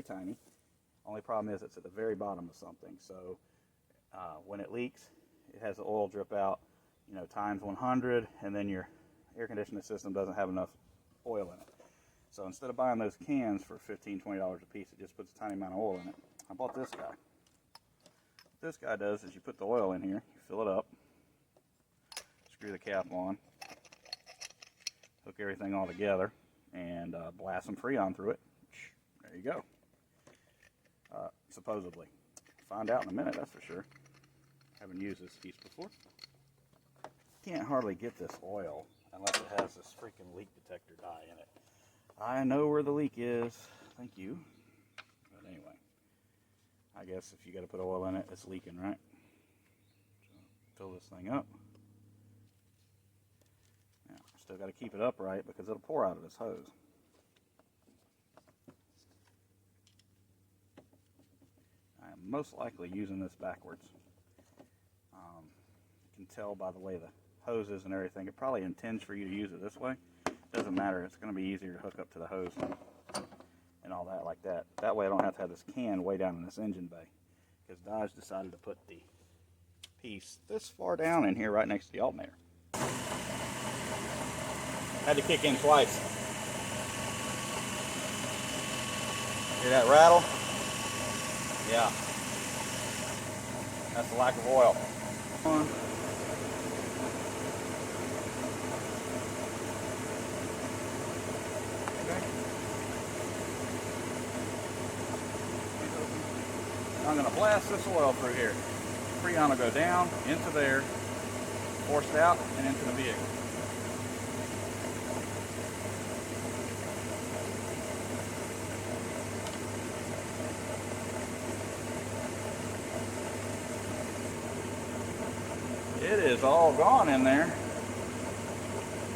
tiny. Only problem is it's at the very bottom of something. So when it leaks, it has the oil drip out, you know, times 100, and then your air conditioning system doesn't have enough oil in it. So instead of buying those cans for $15, $20 a piece, it just puts a tiny amount of oil in it. I bought this guy. What this guy does is you put the oil in here, you fill it up, screw the cap on, hook everything all together, and blast some Freon through it. There you go. Supposedly. Find out in a minute, that's for sure. Haven't used this piece before. Can't hardly get this oil unless it has this freaking leak detector dye in it. I know where the leak is. Thank you. But anyway, I guess if you got to put oil in it, it's leaking, right? So fill this thing up. Now, still got to keep it upright because it'll pour out of this hose. I am most likely using this backwards. You can tell by the way the hoses and everything. It probably intends for you to use it this way. Doesn't matter. It's going to be easier to hook up to the hose and all that like that. That way I don't have to have this can way down in this engine bay, because Dodge decided to put the piece this far down in here right next to the alternator. Had to kick in twice. Hear that rattle? Yeah. That's the lack of oil. I'm going to blast this oil through here. Freon will go down, into there, forced out, and into the vehicle. It is all gone in there.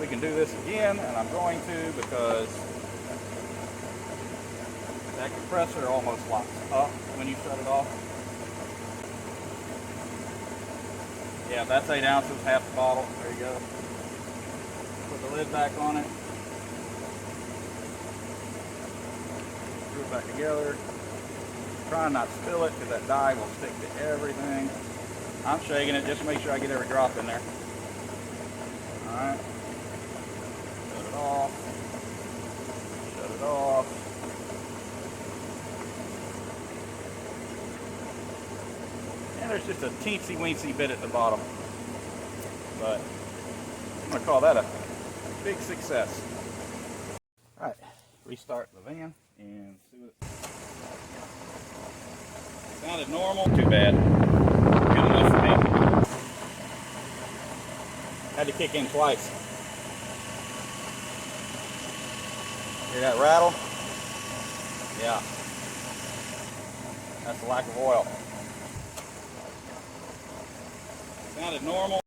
We can do this again, and I'm going to, because that compressor almost locks up when you shut it off. Yeah, that's 8 ounces, half the bottle. There you go. Put the lid back on it. Screw it back together. Try not to spill it because that dye will stick to everything. I'm shaking it just to make sure I get every drop in there. Alright. Shut it off. Shut it off. And there's just a teensy weensy bit at the bottom. But I'm going to call that a big success. Alright, restart the van and see what it sounded normal. Too bad. Good enough for me. Had to kick in twice. Hear that rattle? Yeah. That's the lack of oil. Sounded normal.